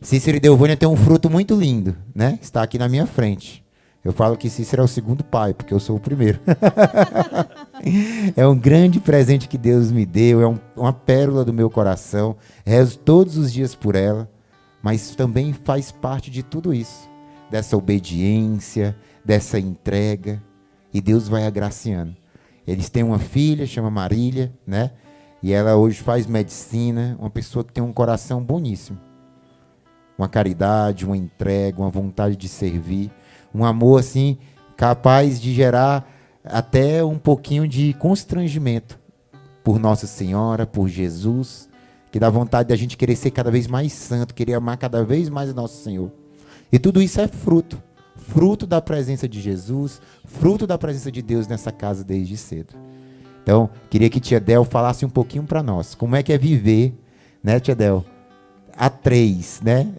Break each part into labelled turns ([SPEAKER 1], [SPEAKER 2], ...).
[SPEAKER 1] Cícero e Delvânia têm um fruto muito lindo, né? Está aqui na minha frente. Eu falo que Cícero é o segundo pai, porque eu sou o primeiro. É um grande presente que Deus me deu, uma pérola do meu coração. Rezo todos os dias por ela, mas também faz parte de tudo isso, dessa obediência, dessa entrega, e Deus vai agraciando. Eles têm uma filha, chama Marília, né? E ela hoje faz medicina, uma pessoa que tem um coração boníssimo. Uma caridade, uma entrega, uma vontade de servir, um amor assim capaz de gerar até um pouquinho de constrangimento por Nossa Senhora, por Jesus, que dá vontade da gente querer ser cada vez mais santo, querer amar cada vez mais o nosso Senhor. E tudo isso é fruto da presença de Jesus, fruto da presença de Deus nessa casa desde cedo. Então, queria que tia Del falasse um pouquinho para nós, como é que é viver, né, tia Del? A três, né?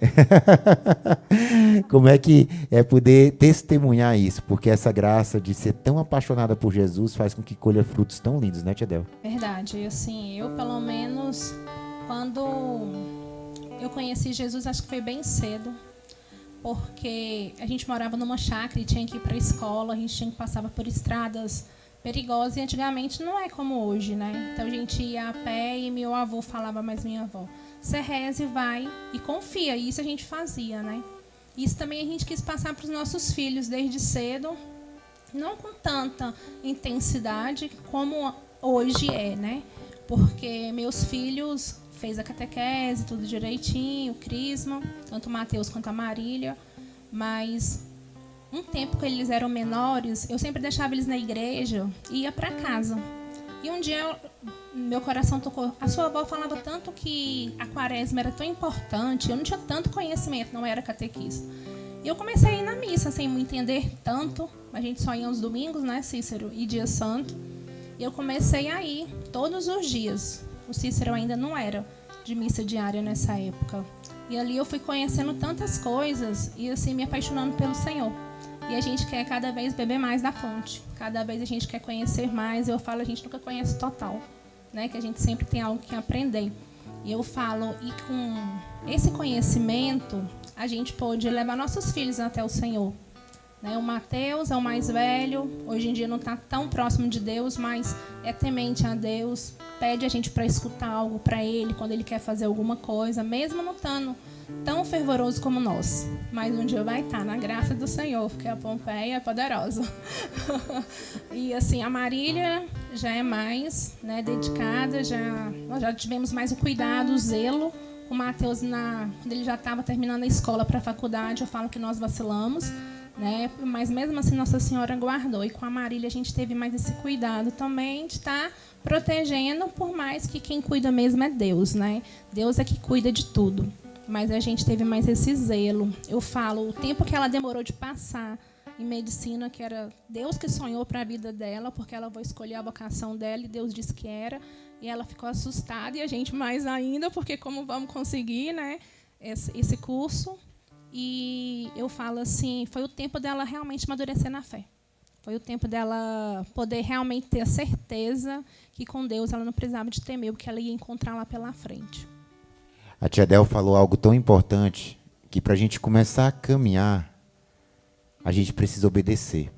[SPEAKER 1] Como é que é poder testemunhar isso? Porque essa graça de ser tão apaixonada por Jesus faz com que colha frutos tão lindos, né, tia Del?
[SPEAKER 2] Verdade. Assim, eu pelo menos, quando eu conheci Jesus, acho que foi bem cedo. Porque a gente morava numa chácara e tinha que ir para a escola, a gente tinha que passar por estradas perigosas e antigamente não é como hoje, né? Então a gente ia a pé e meu avô falava mais minha avó. Você reze, vai e confia. E isso a gente fazia, né? Isso também a gente quis passar para os nossos filhos desde cedo, não com tanta intensidade como hoje é, né? Porque meus filhos fez a catequese, tudo direitinho, o crisma, tanto o Mateus quanto a Marília, mas um tempo que eles eram menores, eu sempre deixava eles na igreja e ia para casa. E um dia meu coração tocou. A sua avó falava tanto que a quaresma era tão importante, eu não tinha tanto conhecimento, não era catequista. E eu comecei a ir na missa sem entender tanto. A gente só ia aos domingos, né, Cícero? E dia santo. E eu comecei a ir todos os dias. O Cícero ainda não era de missa diária nessa época. E ali eu fui conhecendo tantas coisas e assim me apaixonando pelo Senhor. E a gente quer cada vez beber mais da fonte. Cada vez a gente quer conhecer mais. Eu falo, a gente nunca conhece total, né? Que a gente sempre tem algo que aprender. E eu falo, e com esse conhecimento, a gente pode levar nossos filhos até o Senhor. Né? O Mateus é o mais velho, hoje em dia não está tão próximo de Deus, mas é temente a Deus, pede a gente para escutar algo para ele, quando ele quer fazer alguma coisa, mesmo não estando tão fervoroso como nós. Mas um dia vai estar na graça do Senhor, porque a Pompeia é poderosa. E assim, a Marília já é mais, né, dedicada, nós já tivemos mais o cuidado, o zelo. O Mateus, quando ele já estava terminando a escola para a faculdade, eu falo que nós vacilamos, né? Mas mesmo assim Nossa Senhora guardou. E com a Marília a gente teve mais esse cuidado também de estar protegendo, por mais que quem cuida mesmo é Deus, né? Deus é que cuida de tudo. Mas a gente teve mais esse zelo. Eu falo, o tempo que ela demorou de passar em medicina, que era Deus que sonhou para a vida dela, porque ela vai escolher a vocação dela e Deus disse que era. E ela ficou assustada e a gente mais ainda, porque como vamos conseguir, né, esse curso? E eu falo assim, foi o tempo dela realmente amadurecer na fé. Foi o tempo dela poder realmente ter a certeza que com Deus ela não precisava de temer, porque ela ia encontrar lá pela frente.
[SPEAKER 1] A tia Del falou algo tão importante, que para a gente começar a caminhar, a gente precisa obedecer.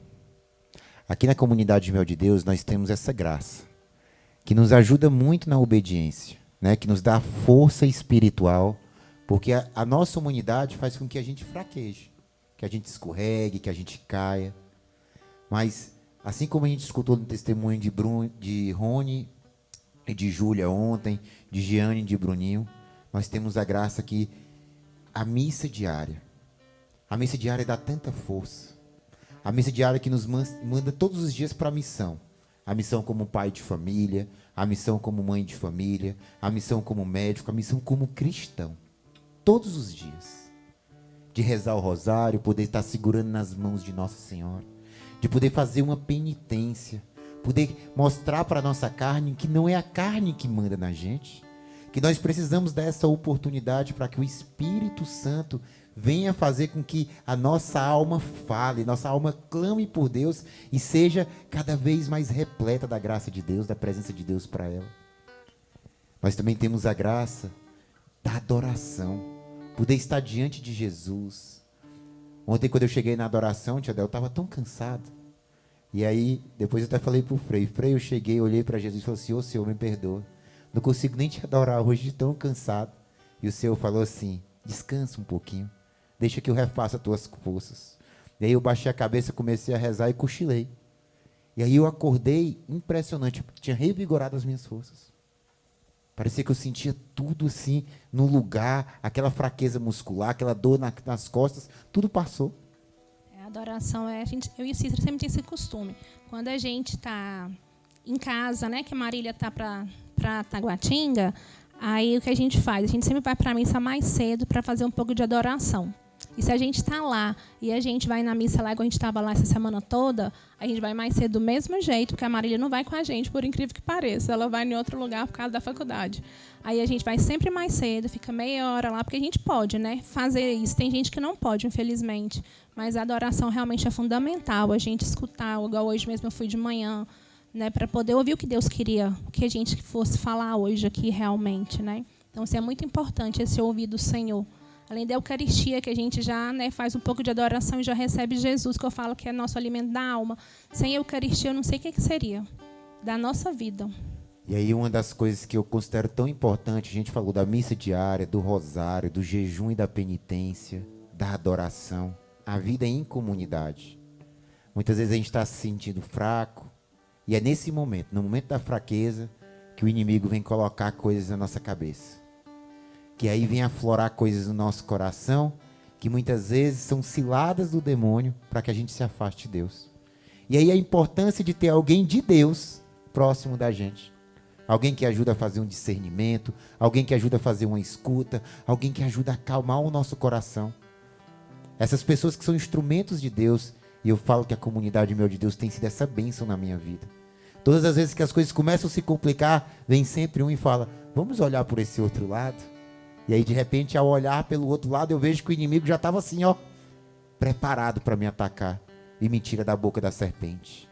[SPEAKER 1] Aqui na comunidade Mel de Deus, nós temos essa graça, que nos ajuda muito na obediência, né? Que nos dá força espiritual, porque a nossa humanidade faz com que a gente fraqueje, que a gente escorregue, que a gente caia. Mas, assim como a gente escutou no testemunho de Rony e de Júlia ontem, de Giane e de Bruninho, nós temos a graça que a missa diária dá tanta força. A missa diária que nos manda todos os dias para a missão. A missão como pai de família, a missão como mãe de família, a missão como médico, a missão como cristão. Todos os dias. De rezar o rosário, poder estar segurando nas mãos de Nossa Senhora. De poder fazer uma penitência. Poder mostrar para a nossa carne que não é a carne que manda na gente. Que nós precisamos dessa oportunidade para que o Espírito Santo venha fazer com que a nossa alma fale, nossa alma clame por Deus e seja cada vez mais repleta da graça de Deus, da presença de Deus para ela. Nós também temos a graça da adoração. poder estar diante de Jesus. Ontem, quando eu cheguei na adoração, tia Del, eu estava tão cansado. E aí, depois eu até falei para o Frei. Frei, eu cheguei, olhei para Jesus e falei assim, ô Senhor, me perdoa. Não consigo nem te adorar hoje de tão cansado. E o Senhor falou assim, descansa um pouquinho. Deixa que eu refaça as tuas forças. E aí eu baixei a cabeça, comecei a rezar e cochilei. E aí eu acordei impressionante, porque tinha revigorado as minhas forças. Parecia que eu sentia tudo assim, no lugar, aquela fraqueza muscular, aquela dor nas costas, tudo passou.
[SPEAKER 2] A adoração eu e a Cícera sempre tem esse costume. Quando a gente está em casa, né, que a Marília está para Taguatinga, aí o que a gente faz? A gente sempre vai para a missa mais cedo para fazer um pouco de adoração. E se a gente está lá e a gente vai na missa lá, igual a gente estava lá essa semana toda, a gente vai mais cedo do mesmo jeito, porque a Marília não vai com a gente, por incrível que pareça. Ela vai em outro lugar por causa da faculdade. Aí a gente vai sempre mais cedo, fica meia hora lá, porque a gente pode, né, fazer isso. Tem gente que não pode, infelizmente. Mas a adoração realmente é fundamental, a gente escutar. Igual hoje mesmo eu fui de manhã, né, para poder ouvir o que Deus queria que a gente fosse falar hoje aqui realmente, né? Então, isso é muito importante, esse ouvir do Senhor. Além da Eucaristia, que a gente já, né, faz um pouco de adoração e já recebe Jesus, que eu falo que é nosso alimento da alma. Sem Eucaristia, eu não sei o que seria da nossa vida.
[SPEAKER 1] E aí uma das coisas que eu considero tão importante, a gente falou da missa diária, do rosário, do jejum e da penitência, da adoração, a vida em comunidade. Muitas vezes a gente está se sentindo fraco, e é nesse momento, no momento da fraqueza, que o inimigo vem colocar coisas na nossa cabeça. Que aí vem aflorar coisas no nosso coração, que muitas vezes são ciladas do demônio para que a gente se afaste de Deus. E aí a importância de ter alguém de Deus próximo da gente. Alguém que ajuda a fazer um discernimento, alguém que ajuda a fazer uma escuta, alguém que ajuda a acalmar o nosso coração. Essas pessoas que são instrumentos de Deus, e eu falo que a comunidade Meu de Deus tem sido essa bênção na minha vida. Todas as vezes que as coisas começam a se complicar, vem sempre um e fala, vamos olhar por esse outro lado? E aí, de repente, ao olhar pelo outro lado, eu vejo que o inimigo já estava assim, ó, preparado para me atacar e me tira da boca da serpente.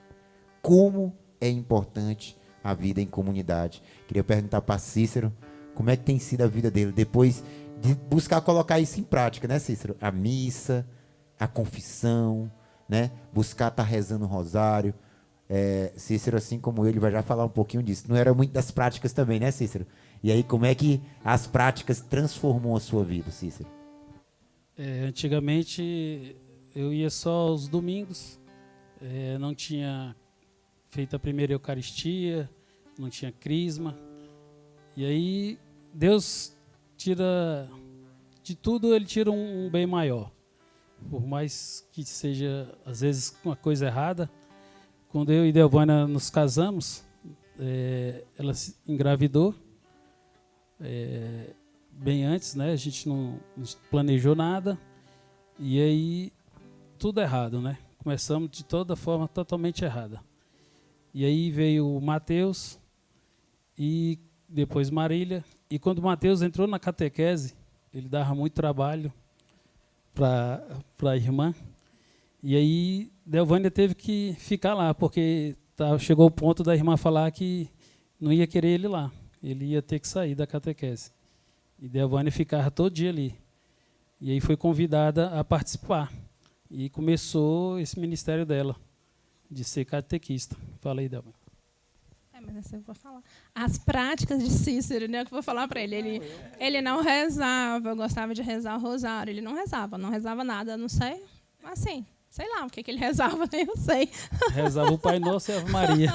[SPEAKER 1] Como é importante a vida em comunidade. Queria perguntar para Cícero, como é que tem sido a vida dele depois de buscar colocar isso em prática, né, Cícero? A missa, a confissão, né? Buscar estar rezando o rosário. Cícero, assim como ele, vai já falar um pouquinho disso. Não era muito das práticas também, né, Cícero? E aí, como é que as práticas transformam a sua vida, Cícero?
[SPEAKER 3] Antigamente, eu ia só aos domingos, não tinha feito a primeira Eucaristia, não tinha crisma. E aí, Deus tira de tudo, Ele tira um bem maior. Por mais que seja, às vezes, uma coisa errada. Quando eu e Delvânia nos casamos, ela se engravidou. Bem antes, né? A gente não planejou nada. E aí, tudo errado, né? Começamos de toda forma totalmente errada. E aí veio o Mateus e depois Marília. E quando o Mateus entrou na catequese, ele dava muito trabalho para a irmã. E aí, Delvânia teve que ficar lá, porque chegou o ponto da irmã falar que não ia querer ele lá. Ele ia ter que sair da catequese. E Delvânia ficava todo dia ali. E aí foi convidada a participar. E começou esse ministério dela, de ser catequista. Fala aí, Delvânia.
[SPEAKER 2] Mas essa eu vou falar. As práticas de Cícero, né, que eu vou falar para ele. Ele não rezava, eu gostava de rezar o rosário. Ele não rezava nada, não sei. Assim, sei lá o que ele rezava, nem eu sei.
[SPEAKER 3] Rezava o Pai Nosso e a Ave Maria.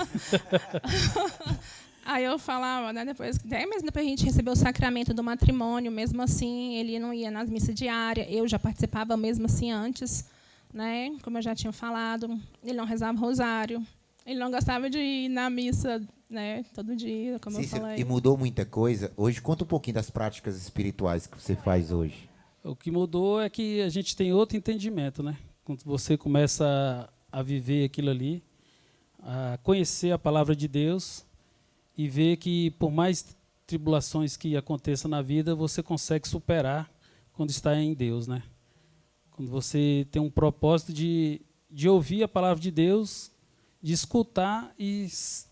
[SPEAKER 2] Aí eu falava, né, depois a gente recebeu o sacramento do matrimônio, mesmo assim, ele não ia nas missas diárias, eu já participava mesmo assim antes, né, como eu já tinha falado, ele não rezava rosário, ele não gostava de ir na missa, né, todo dia, como
[SPEAKER 1] Cícero,
[SPEAKER 2] eu falei.
[SPEAKER 1] e mudou muita coisa. Hoje, conta um pouquinho das práticas espirituais que você faz hoje.
[SPEAKER 3] O que mudou é que a gente tem outro entendimento, né? Quando você começa a viver aquilo ali, a conhecer a palavra de Deus e ver que por mais tribulações que aconteçam na vida, você consegue superar quando está em Deus, né? Quando você tem um propósito de ouvir a palavra de Deus, de escutar e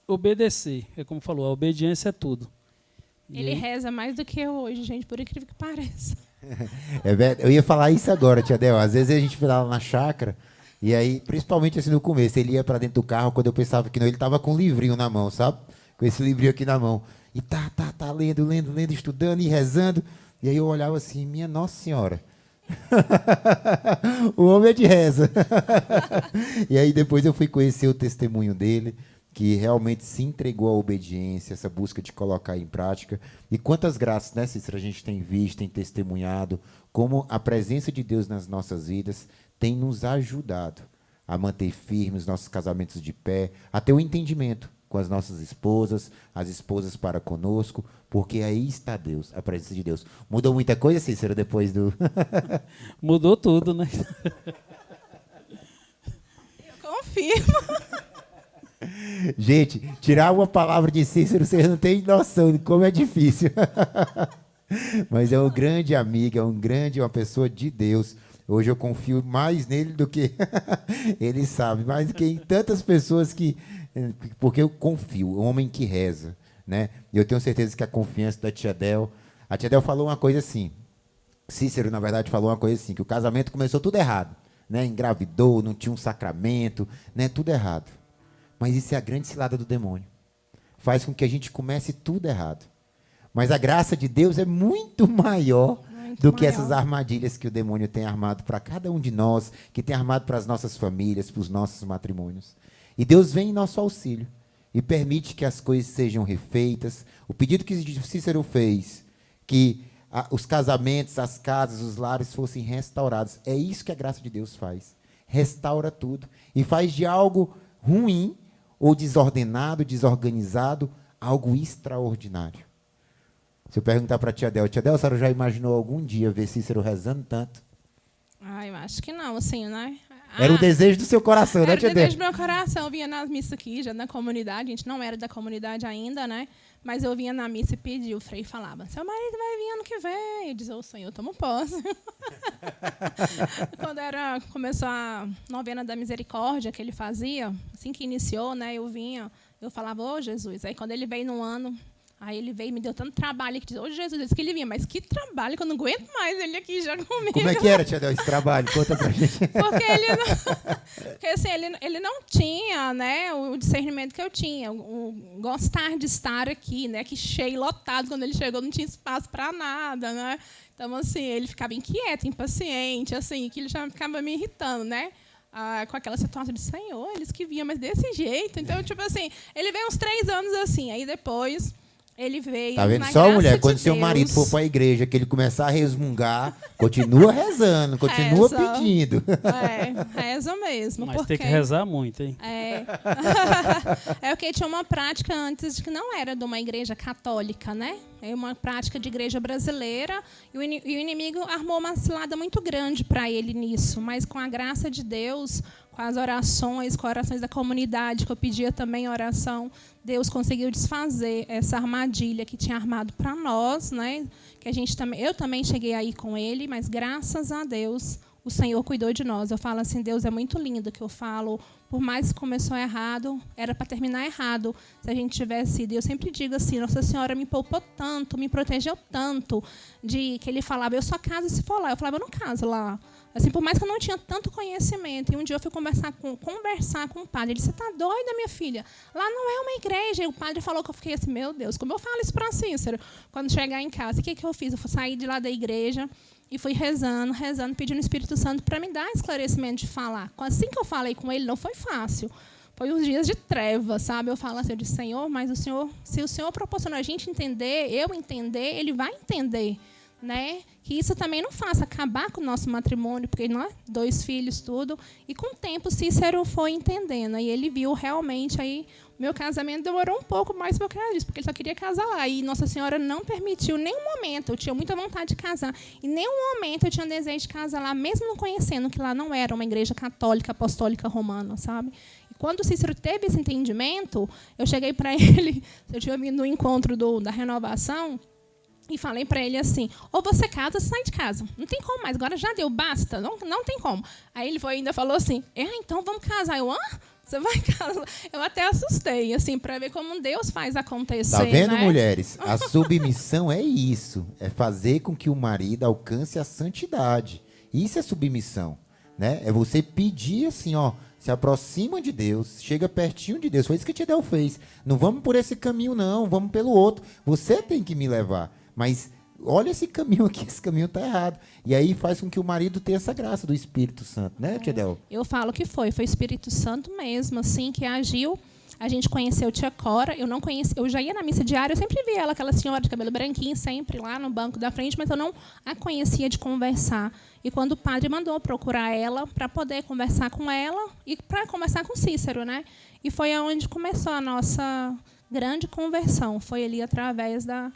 [SPEAKER 3] obedecer. É como falou, a obediência é tudo.
[SPEAKER 2] Ele reza mais do que eu hoje, gente, por incrível que pareça.
[SPEAKER 1] Eu ia falar isso agora, tia Del. Às vezes a gente foi lá na chácara, e aí, principalmente assim no começo, ele ia para dentro do carro quando eu pensava que não, ele tava com um livrinho na mão, sabe? Com esse livrinho aqui na mão. E tá lendo, estudando e rezando. E aí eu olhava assim, minha Nossa Senhora. O homem é de reza. E aí depois eu fui conhecer o testemunho dele, que realmente se entregou à obediência, essa busca de colocar em prática. E quantas graças, né, Cícero, a gente tem visto, tem testemunhado, como a presença de Deus nas nossas vidas tem nos ajudado a manter firmes os nossos casamentos de pé, a ter o entendimento com as nossas esposas, as esposas para conosco, porque aí está Deus, a presença de Deus. Mudou muita coisa, Cícero, depois do...
[SPEAKER 3] Mudou tudo, né?
[SPEAKER 2] Eu confirmo.
[SPEAKER 1] Gente, tirar uma palavra de Cícero, vocês não têm noção de como é difícil. Mas é um grande amigo, uma pessoa de Deus. Hoje eu confio mais nele do que ele sabe, mais do que em tantas pessoas que... Porque eu confio, um homem que reza, né? E eu tenho certeza que a confiança da tia Del... A tia Del falou uma coisa assim, Cícero, na verdade, falou uma coisa assim, que o casamento começou tudo errado, né? Engravidou, não tinha um sacramento, né? Tudo errado. Mas isso é a grande cilada do demônio. Faz com que a gente comece tudo errado. Mas a graça de Deus é muito maior do que essas armadilhas que o demônio tem armado para cada um de nós, que tem armado para as nossas famílias, para os nossos matrimônios. E Deus vem em nosso auxílio e permite que as coisas sejam refeitas. O pedido que Cícero fez, que os casamentos, as casas, os lares fossem restaurados. É isso que a graça de Deus faz. Restaura tudo. E faz de algo ruim ou desordenado, desorganizado, algo extraordinário. Se eu perguntar para a tia Del, a senhora já imaginou algum dia ver Cícero rezando tanto?
[SPEAKER 2] Ah, eu acho que não, assim, né?
[SPEAKER 1] Era o desejo do seu coração, né, tia Del?
[SPEAKER 2] Era o desejo do meu coração. Eu vinha nas missas aqui, já na comunidade. A gente não era da comunidade ainda, né? Mas eu vinha na missa e pedia. O frei falava, seu marido vai vir ano que vem. Eu dizia, o Senhor, toma posse. Quando começou a novena da misericórdia que ele fazia, assim que iniciou, né? Eu falava, ô Jesus. Aí quando ele veio no ano... Aí ele veio e me deu tanto trabalho que disse, ô Jesus, eu disse que ele vinha, mas que trabalho, que eu não aguento mais ele aqui já comigo.
[SPEAKER 1] Como é que era, tia Del, esse trabalho? Conta pra gente.
[SPEAKER 2] Porque assim, ele não tinha, né, o discernimento que eu tinha, o gostar de estar aqui, né, que cheio, lotado, quando ele chegou não tinha espaço para nada, né. Então, assim, ele ficava inquieto, impaciente, assim, que ele já ficava me irritando, né. Com aquela situação de Senhor, eles que vinham, mas desse jeito. Então, tipo assim, ele veio uns 3 anos assim, aí depois... Ele veio.
[SPEAKER 1] Tá vendo só, mulher? Quando seu marido for para a igreja, que ele começar a resmungar, continua rezando, continua pedindo.
[SPEAKER 2] Reza mesmo.
[SPEAKER 3] Mas tem que rezar muito, hein?
[SPEAKER 2] É porque tinha uma prática antes de que não era de uma igreja católica, né? É uma prática de igreja brasileira. E o inimigo armou uma cilada muito grande para ele nisso. Mas com a graça de Deus, com as orações, com orações da comunidade, que eu pedia também oração, Deus conseguiu desfazer essa armadilha que tinha armado para nós, né? Que eu também cheguei aí com ele, mas graças a Deus o Senhor cuidou de nós. Eu falo assim, Deus é muito lindo, que eu falo, por mais que começou errado, era para terminar errado. Se a gente tivesse ido, eu sempre digo assim, Nossa Senhora me poupou tanto, me protegeu tanto, de que ele falava, eu só caso se for lá. Eu falava, eu não caso lá. Assim, por mais que eu não tinha tanto conhecimento. E um dia eu fui conversar com um padre. Ele disse, você está doida, minha filha? Lá não é uma igreja. E o padre falou que eu fiquei assim, meu Deus, como eu falo isso para Cícero? Quando chegar em casa, o que eu fiz? Eu saí de lá da igreja e fui rezando, pedindo o Espírito Santo para me dar esclarecimento de falar. Assim que eu falei com ele, não foi fácil. Foi uns dias de treva, sabe? Eu falo assim, eu disse, Senhor, mas se o Senhor proporcionou a gente entender, eu entender, ele vai entender. Né? Que isso também não faça acabar com o nosso matrimônio, porque nós 2 filhos, tudo. E com o tempo, Cícero foi entendendo. E ele viu realmente, aí o meu casamento demorou um pouco mais por causa disso, porque ele só queria casar lá. E Nossa Senhora não permitiu nenhum momento. Eu tinha muita vontade de casar. E nenhum momento eu tinha desejo de casar lá, mesmo não conhecendo que lá não era uma igreja católica, apostólica romana, sabe? E quando o Cícero teve esse entendimento, eu cheguei para ele, eu tinha vindo no encontro da renovação, e falei para ele assim, ou você casa ou sai de casa. Não tem como mais, agora já deu, basta, não tem como. Aí ele ainda falou assim, então vamos casar. Eu, Você vai casar. Eu até assustei, assim, para ver como Deus faz acontecer.
[SPEAKER 1] Tá vendo,
[SPEAKER 2] né?
[SPEAKER 1] mulheres? A submissão é isso. É fazer com que o marido alcance a santidade. Isso é submissão, né? É você pedir assim, ó, se aproxima de Deus, chega pertinho de Deus. Foi isso que a tia Del fez. Não vamos por esse caminho, não. Vamos pelo outro. Você tem que me levar. Mas olha esse caminho aqui, esse caminho tá errado. E aí faz com que o marido tenha essa graça do Espírito Santo, né, tia Del?
[SPEAKER 2] Eu falo que foi o Espírito Santo mesmo, assim, que agiu. A gente conheceu tia Cora, eu não conheci, eu já ia na missa diária, eu sempre via ela, aquela senhora de cabelo branquinho, sempre lá no banco da frente, mas eu não a conhecia de conversar. E quando o padre mandou procurar ela para poder conversar com ela e para conversar com Cícero, né? E foi aonde começou a nossa grande conversão, foi ali através da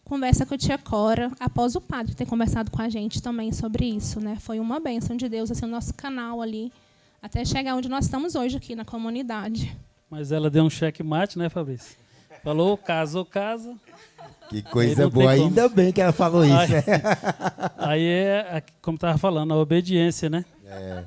[SPEAKER 2] conversa com a tia Cora, após o padre ter conversado com a gente também sobre isso, né? Foi uma bênção de Deus, assim, o nosso canal ali, até chegar onde nós estamos hoje aqui na comunidade.
[SPEAKER 3] Mas ela deu um checkmate, né, Fabrício? Falou, casou, casa.
[SPEAKER 1] Que coisa boa, ainda bem que ela falou isso,
[SPEAKER 3] Aí,
[SPEAKER 1] né?
[SPEAKER 3] aí é, como estava falando, a obediência, né?
[SPEAKER 1] É.